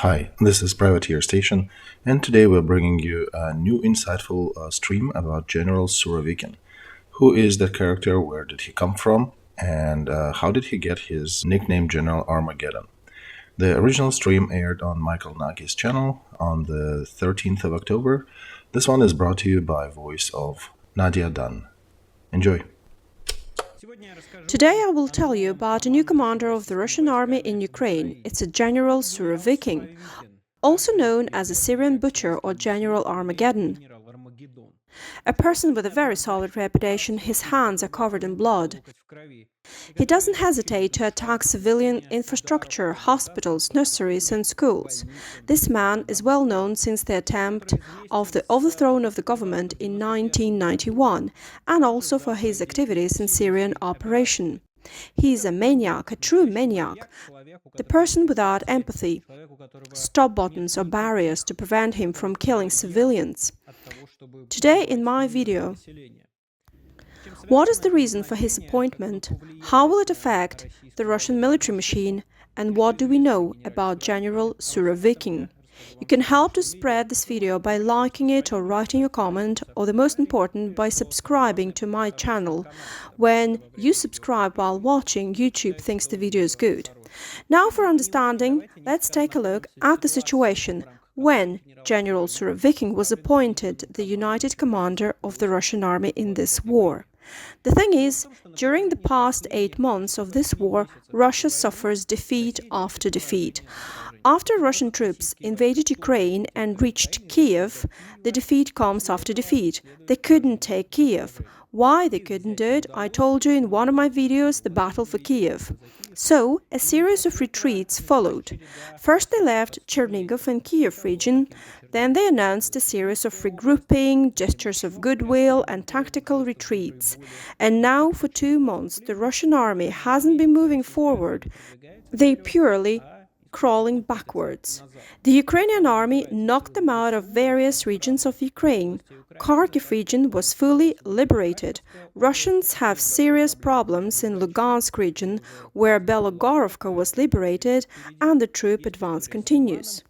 Hi, this is Privateer Station, and today we're bringing you a new insightful stream about General Surovikin. Who is that character, where did he come from, and how did he get his nickname General Armageddon? The original stream aired on Michael Nacke's channel on the 13th of October. This one is brought to you by voice of Nadia Dunn. Enjoy! Today I will tell you about a new commander of the Russian army in Ukraine. It's a General Surovikin, also known as a Syrian butcher or General Armageddon. A person with a very solid reputation, his hands are covered in blood. He doesn't hesitate to attack civilian infrastructure, hospitals, nurseries and schools. This man is well known since the attempt of the overthrow of the government in 1991 and also for his activities in Syrian operation. He is a maniac, a true maniac, the person without empathy, stop buttons or barriers to prevent him from killing civilians. Today in my video, what is the reason for his appointment, how will it affect the Russian military machine, and what do we know about General Surovikin? You can help to spread this video by liking it or writing a comment, or the most important, by subscribing to my channel. When you subscribe while watching, YouTube thinks the video is good. Now for understanding, let's take a look at the situation when General Surovikin was appointed the United Commander of the Russian army in this war. The thing is, during the past 8 months of this war, Russia suffers defeat after defeat. After Russian troops invaded Ukraine and reached Kiev, the defeat comes after defeat. They couldn't take Kiev. Why they couldn't do it, I told you in one of my videos, The Battle for Kiev. So, a series of retreats followed. First they left Chernigov and Kiev region, then they announced a series of regrouping, gestures of goodwill and tactical retreats. And now for 2 months the Russian army hasn't been moving forward, they purely crawling backwards. The Ukrainian army knocked them out of various regions of Ukraine. Kharkiv region was fully liberated. Russians have serious problems in Lugansk region, where Belogorovka was liberated, and the troop advance continues.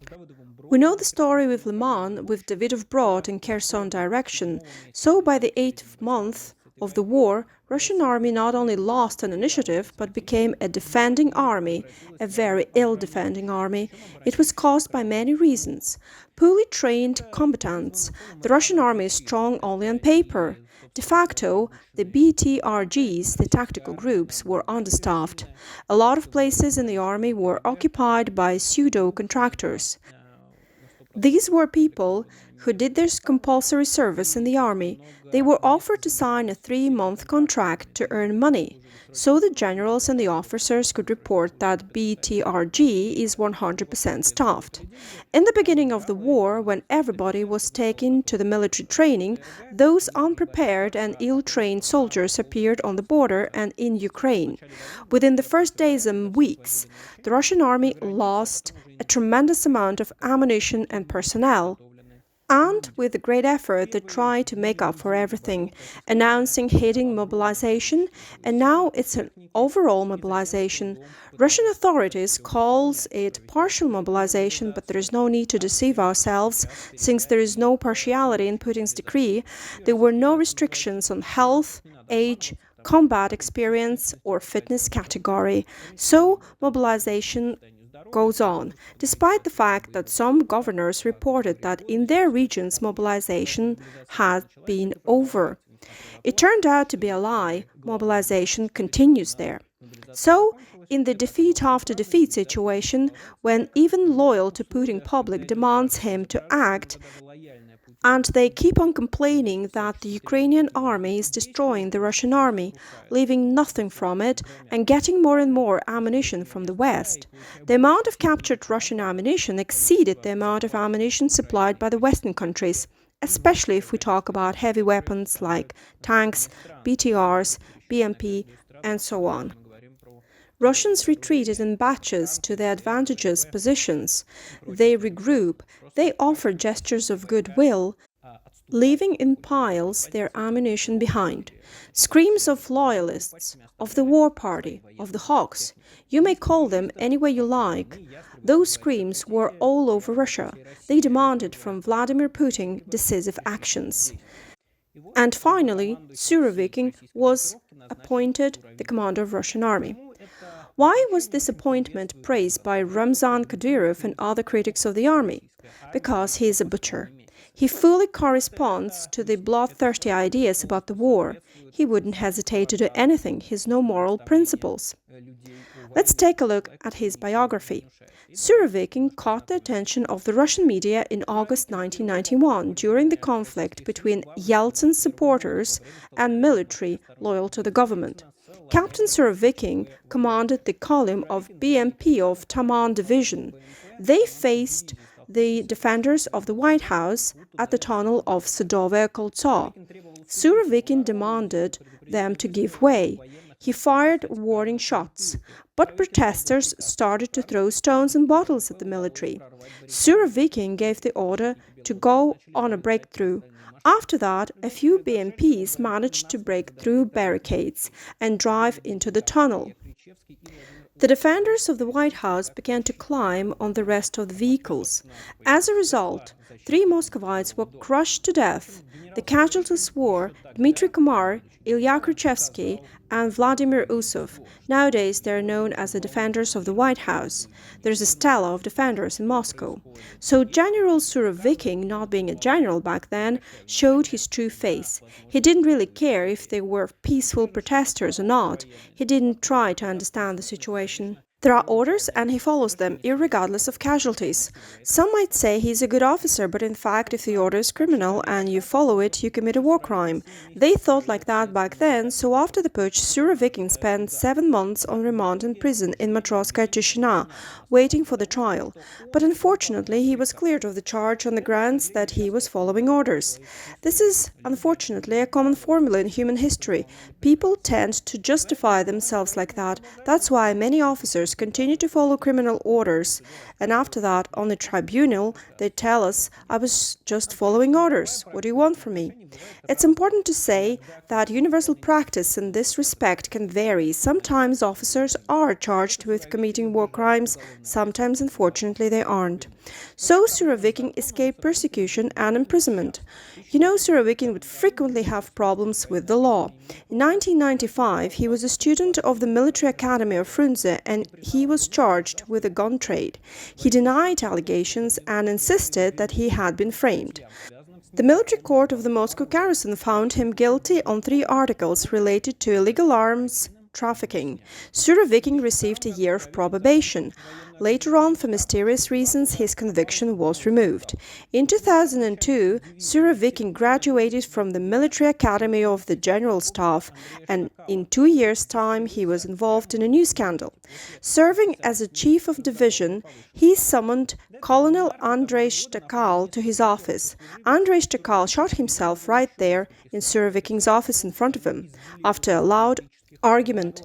We know the story with Liman, with Davidov Brod in Kherson direction. So by the 8th month of the war, Russian army not only lost an initiative, but became a defending army, a very ill-defending army. It was caused by many reasons. Poorly trained combatants. The Russian army is strong only on paper. De facto, the BTRGs, the tactical groups, were understaffed. A lot of places in the army were occupied by pseudo-contractors. These were people who did their compulsory service in the army. They were offered to sign a 3-month contract to earn money, so the generals and the officers could report that BTRG is 100% staffed. In the beginning of the war, when everybody was taken to the military training, those unprepared and ill-trained soldiers appeared on the border and in Ukraine. Within the first days and weeks, the Russian army lost a tremendous amount of ammunition and personnel. And with a great effort, they tried to make up for everything, announcing hidden mobilization, and now it's an overall mobilization. Russian authorities calls it partial mobilization, but there is no need to deceive ourselves, since there is no partiality in Putin's decree. There were no restrictions on health, age, combat experience, or fitness category. So mobilization goes on, despite the fact that some governors reported that in their regions mobilization had been over. It turned out to be a lie. Mobilization continues there. So, in the defeat after defeat situation, when even loyal to Putin public demands him to act, and they keep on complaining that the Ukrainian army is destroying the Russian army, leaving nothing from it and getting more and more ammunition from the West. The amount of captured Russian ammunition exceeded the amount of ammunition supplied by the Western countries, especially if we talk about heavy weapons like tanks, BTRs, BMP, and so on. Russians retreated in batches to their advantageous positions. They regroup, they offer gestures of goodwill, leaving in piles their ammunition behind. Screams of loyalists, of the war party, of the hawks, you may call them any way you like. Those screams were all over Russia. They demanded from Vladimir Putin decisive actions. And finally, Surovikin was appointed the commander of Russian army. Why was this appointment praised by Ramzan Kadyrov and other critics of the army? Because he is a butcher. He fully corresponds to the bloodthirsty ideas about the war. He wouldn't hesitate to do anything. He has no moral principles. Let's take a look at his biography. Surovikin caught the attention of the Russian media in August 1991 during the conflict between Yeltsin's supporters and military loyal to the government. Captain Surovikin commanded the column of BMP of Taman Division. They faced the defenders of the White House at the tunnel of Sadove Koltso. Surovikin demanded them to give way. He fired warning shots, but protesters started to throw stones and bottles at the military. Surovikin gave the order to go on a breakthrough. After that, a few BMPs managed to break through barricades and drive into the tunnel. The defenders of the White House began to climb on the rest of the vehicles. As a result, 3 Muscovites were crushed to death. The casualties were Dmitry Komar, Ilya Khrushchevsky, and Vladimir Usov. Nowadays, they are known as the defenders of the White House. There's a stela of defenders in Moscow. So General Surovikin, not being a general back then, showed his true face. He didn't really care if they were peaceful protesters or not. He didn't try to understand the situation. There are orders and he follows them, irregardless of casualties. Some might say he's a good officer, but in fact, if the order is criminal and you follow it, you commit a war crime. They thought like that back then, so after the putsch, Surovikin spent 7 months on remand in prison in Matrosskaya Tishina, waiting for the trial. But unfortunately, he was cleared of the charge on the grounds that he was following orders. This is, unfortunately, a common formula in human history. People tend to justify themselves like that. That's why many officers continue to follow criminal orders, and after that, on the tribunal, they tell us, I was just following orders. What do you want from me? It's important to say that universal practice in this respect can vary. Sometimes officers are charged with committing war crimes, sometimes, unfortunately, they aren't. So Surovikin escaped persecution and imprisonment. You know, Surovikin would frequently have problems with the law. In 1995, he was a student of the military academy of Frunze and he was charged with a gun trade. He denied allegations and insisted that he had been framed. The military court of the Moscow garrison found him guilty on 3 articles related to illegal arms trafficking. Surovikin received a year of probation. Later on, for mysterious reasons, his conviction was removed. In 2002, Surovikin graduated from the Military Academy of the General Staff, and in 2 years' time, he was involved in a new scandal. Serving as a chief of division, he summoned Colonel Andrei Shtakal to his office. Andrei Shtakal shot himself right there in Surovikin's office in front of him, after a loud argument.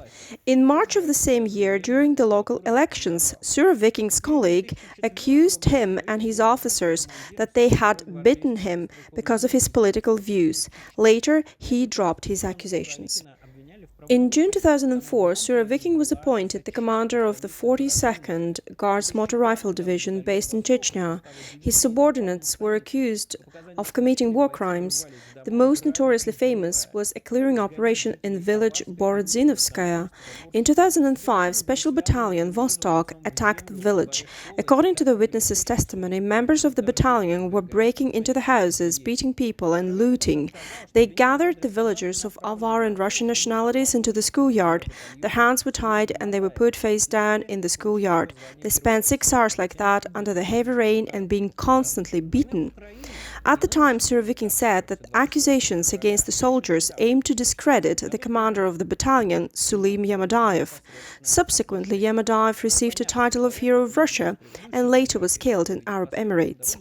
In March of the same year, during the local elections, Surovikin's colleague accused him and his officers that they had beaten him because of his political views. Later, he dropped his accusations. In June 2004, Surovikin was appointed the commander of the 42nd Guards Motor Rifle Division based in Chechnya. His subordinates were accused of committing war crimes. The most notoriously famous was a clearing operation in village Borodzinovskaya. In 2005, Special Battalion Vostok attacked the village. According to the witnesses' testimony, members of the battalion were breaking into the houses, beating people and looting. They gathered the villagers of Avar and Russian nationalities into the schoolyard. Their hands were tied and they were put face down in the schoolyard. They spent 6 hours like that under the heavy rain and being constantly beaten. At the time, Surovikin said that accusations against the soldiers aimed to discredit the commander of the battalion, Sulim Yamadayev. Subsequently, Yamadayev received a title of Hero of Russia and later was killed in Arab Emirates.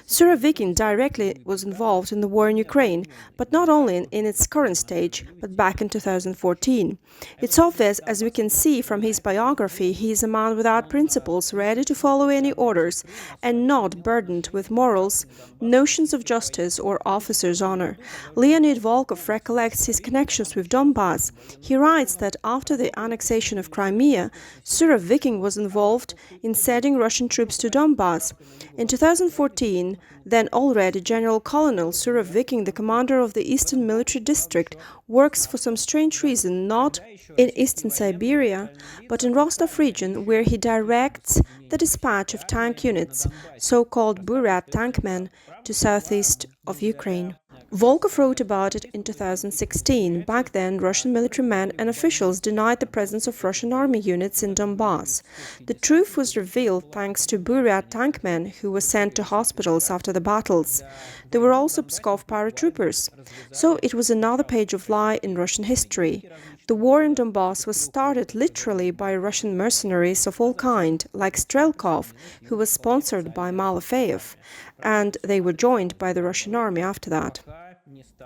Surovikin directly was involved in the war in Ukraine, but not only in its current stage, but back in 2014. It's obvious, as we can see from his biography, he is a man without principles, ready to follow any orders, and not burdened with morals, notions administrations of justice or officers' honor. Leonid Volkov recollects his connections with Donbas. He writes that after the annexation of Crimea, Surovikin was involved in sending Russian troops to Donbas. In 2014, then already General Colonel Surovikin, the commander of the Eastern Military District, works for some strange reason not in Eastern Siberia, but in Rostov region, where he directs the dispatch of tank units, so-called Buryat tankmen, to southeast of Ukraine. Volkov wrote about it in 2016. Back then, Russian military men and officials denied the presence of Russian army units in Donbas. The truth was revealed thanks to Buryat tankmen who were sent to hospitals after the battles. There were also Pskov paratroopers. So it was another page of lie in Russian history. The war in Donbas was started literally by Russian mercenaries of all kind, like Strelkov, who was sponsored by Malafeyev, and they were joined by the Russian army after that.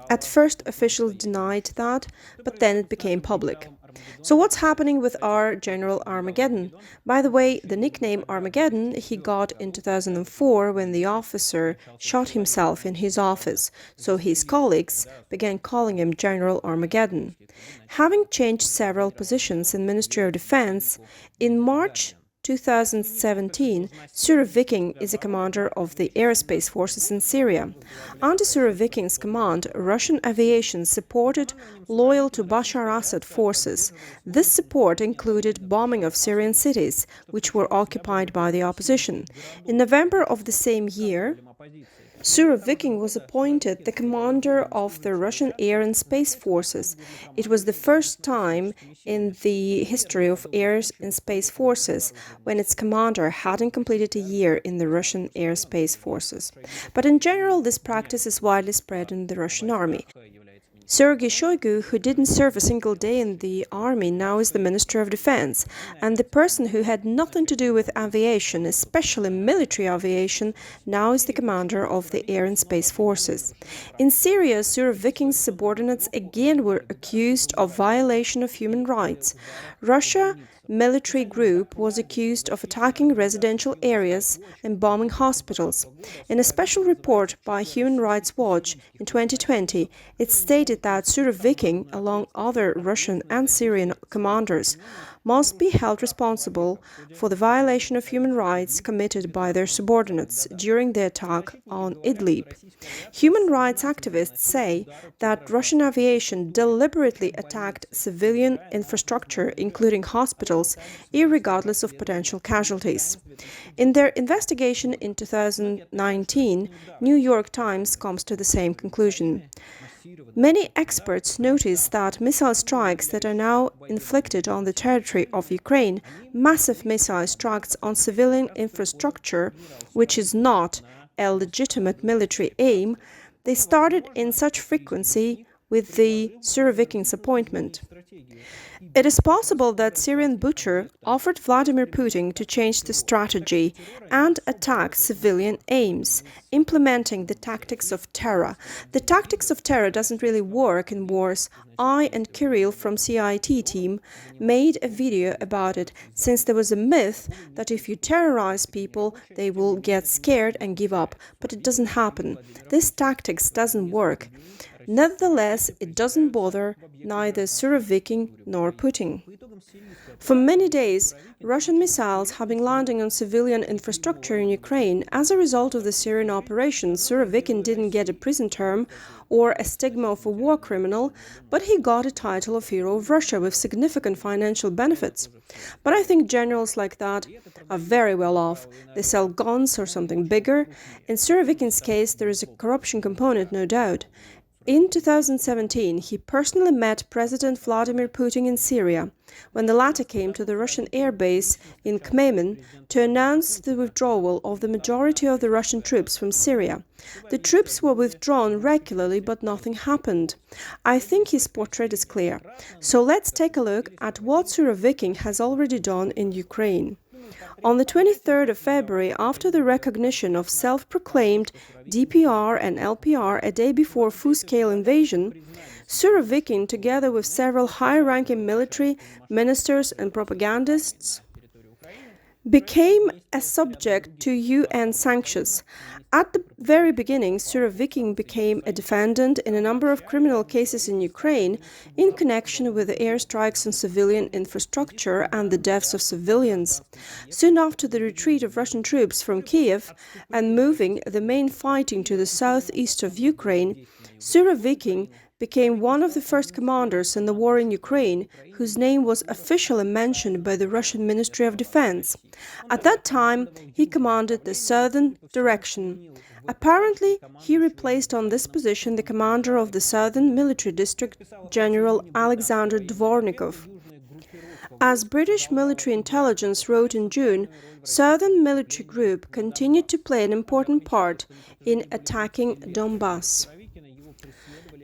At first, officials denied that, but then it became public. So what's happening with our General Armageddon? By the way, the nickname Armageddon he got in 2004 when the officer shot himself in his office, so his colleagues began calling him General Armageddon. Having changed several positions in Ministry of Defense, in March 2017, Surovikin is a commander of the aerospace forces in Syria. Under Surovikin's command, Russian aviation supported loyal to Bashar Assad forces. This support included bombing of Syrian cities, which were occupied by the opposition. In November of the same year, Surovikin was appointed the commander of the Russian Air and Space Forces. It was the first time in the history of Air and Space Forces when its commander hadn't completed a year in the Russian Air Space Forces. But in general, this practice is widely spread in the Russian army. Sergei Shoigu, who didn't serve a single day in the army, now is the Minister of Defense, and the person who had nothing to do with aviation, especially military aviation, now is the commander of the Air and Space Forces. In Syria, Surovikin's subordinates again were accused of violation of human rights. Russia military group was accused of attacking residential areas and bombing hospitals. In a special report by Human Rights Watch in 2020, it stated that Surovikin, along other Russian and Syrian commanders, must be held responsible for the violation of human rights committed by their subordinates during the attack on Idlib. Human rights activists say that Russian aviation deliberately attacked civilian infrastructure, including hospitals, irregardless of potential casualties. In their investigation in 2019, New York Times comes to the same conclusion. Many experts notice that missile strikes that are now inflicted on the territory of Ukraine, massive missile strikes on civilian infrastructure, which is not a legitimate military aim, they started in such frequency with the Surovikin's appointment. It is possible that Syrian butcher offered Vladimir Putin to change the strategy and attack civilian aims, implementing the tactics of terror. The tactics of terror doesn't really work in wars. I and Kirill from CIT team made a video about it, since there was a myth that if you terrorize people, they will get scared and give up. But it doesn't happen. This tactics doesn't work. Nevertheless, it doesn't bother neither Surovikin nor Putin. For many days, Russian missiles have been landing on civilian infrastructure in Ukraine. As a result of the Syrian operation, Surovikin didn't get a prison term or a stigma of a war criminal, but he got a title of Hero of Russia with significant financial benefits. But I think generals like that are very well off. They sell guns or something bigger. In Surovikin's case, there is a corruption component, no doubt. In 2017, he personally met President Vladimir Putin in Syria, when the latter came to the Russian air base in Khmeimim to announce the withdrawal of the majority of the Russian troops from Syria. The troops were withdrawn regularly, but nothing happened. I think his portrait is clear. So let's take a look at what Surovikin has already done in Ukraine. On the 23rd of February, after the recognition of self-proclaimed DPR and LPR a day before full-scale invasion, Surovikin, together with several high-ranking military ministers and propagandists, became a subject to UN sanctions. At the very beginning, Surovikin became a defendant in a number of criminal cases in Ukraine in connection with the airstrikes on civilian infrastructure and the deaths of civilians. Soon after the retreat of Russian troops from Kiev and moving the main fighting to the southeast of Ukraine, Surovikin became one of the first commanders in the war in Ukraine whose name was officially mentioned by the Russian Ministry of Defense. At that time, he commanded the southern direction. Apparently, he replaced on this position the commander of the southern military district, General Alexander Dvornikov. As British military intelligence wrote in June, Southern Military Group continued to play an important part in attacking Donbas.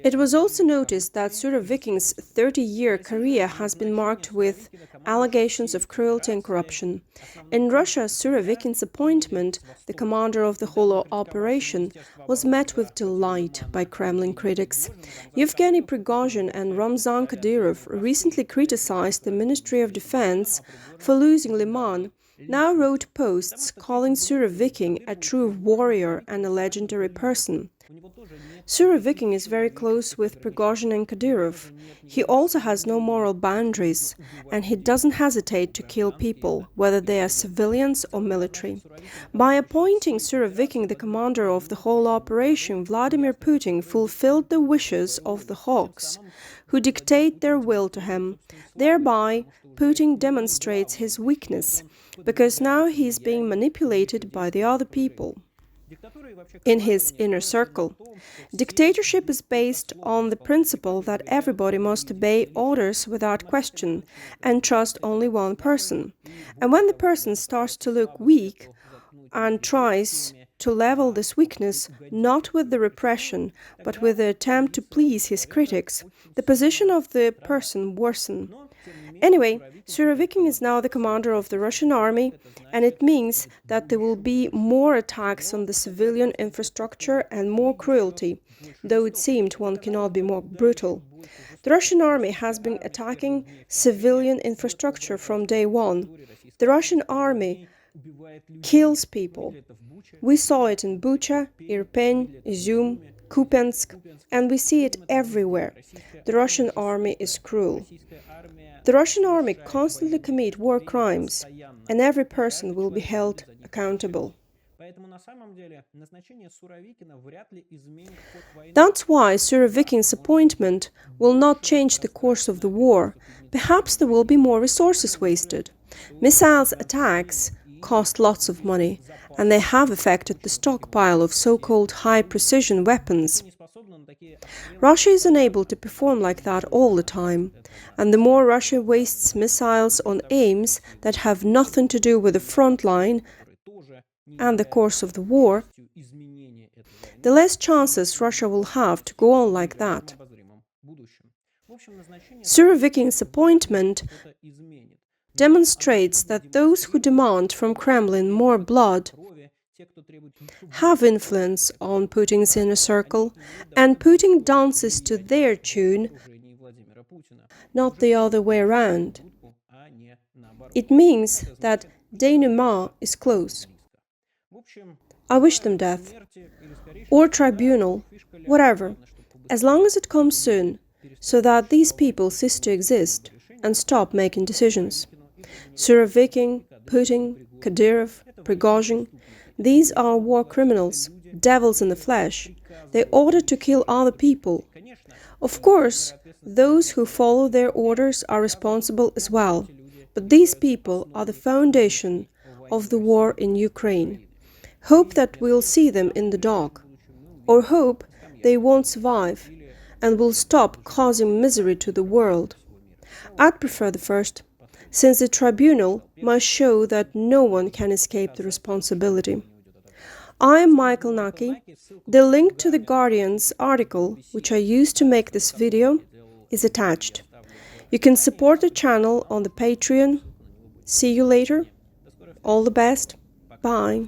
It was also noticed that Surovikin's 30-year career has been marked with allegations of cruelty and corruption. In Russia, Surovikin's appointment, the commander of the whole operation, was met with delight by Kremlin critics. Yevgeny Prigozhin and Ramzan Kadyrov recently criticized the Ministry of Defense for losing Liman, now wrote posts calling Surovikin a true warrior and a legendary person. Surovikin is very close with Prigozhin and Kadyrov. He also has no moral boundaries, and he doesn't hesitate to kill people, whether they are civilians or military. By appointing Surovikin the commander of the whole operation, Vladimir Putin fulfilled the wishes of the hawks, who dictate their will to him. Thereby, Putin demonstrates his weakness, because now he is being manipulated by the other people in his inner circle. Dictatorship is based on the principle that everybody must obey orders without question and trust only one person. And when the person starts to look weak and tries to level this weakness not with the repression but with the attempt to please his critics, the position of the person worsens. Anyway, Surovikin is now the commander of the Russian army, and it means that there will be more attacks on the civilian infrastructure and more cruelty, though it seemed one cannot be more brutal. The Russian army has been attacking civilian infrastructure from day one. The Russian army kills people. We saw it in Bucha, Irpin, Izum, Kupiansk, and we see it everywhere. The Russian army is cruel. The Russian army constantly commits war crimes, and every person will be held accountable. That's why Surovikin's appointment will not change the course of the war. Perhaps there will be more resources wasted. Missiles attacks cost lots of money, and they have affected the stockpile of so-called high-precision weapons. Russia is unable to perform like that all the time, and the more Russia wastes missiles on aims that have nothing to do with the front line and the course of the war, the less chances Russia will have to go on like that. Surovikin's appointment demonstrates that those who demand from Kremlin more blood have influence on Putin's inner circle, and Putin dances to their tune, not the other way around. It means that denouement is close. I wish them death, or tribunal, whatever, as long as it comes soon, so that these people cease to exist and stop making decisions. Surovikin, Putin, Kadyrov, Prigozhin, these are war criminals, devils in the flesh. They order to kill other people. Of course, those who follow their orders are responsible as well, but these people are the foundation of the war in Ukraine. Hope that we'll see them in the dock, or hope they won't survive and will stop causing misery to the world. I'd prefer the first, since the tribunal must show that no one can escape the responsibility. I am Michael Nacke. The link to the Guardian's article, which I used to make this video, is attached. You can support the channel on the Patreon. See you later. All the best. Bye.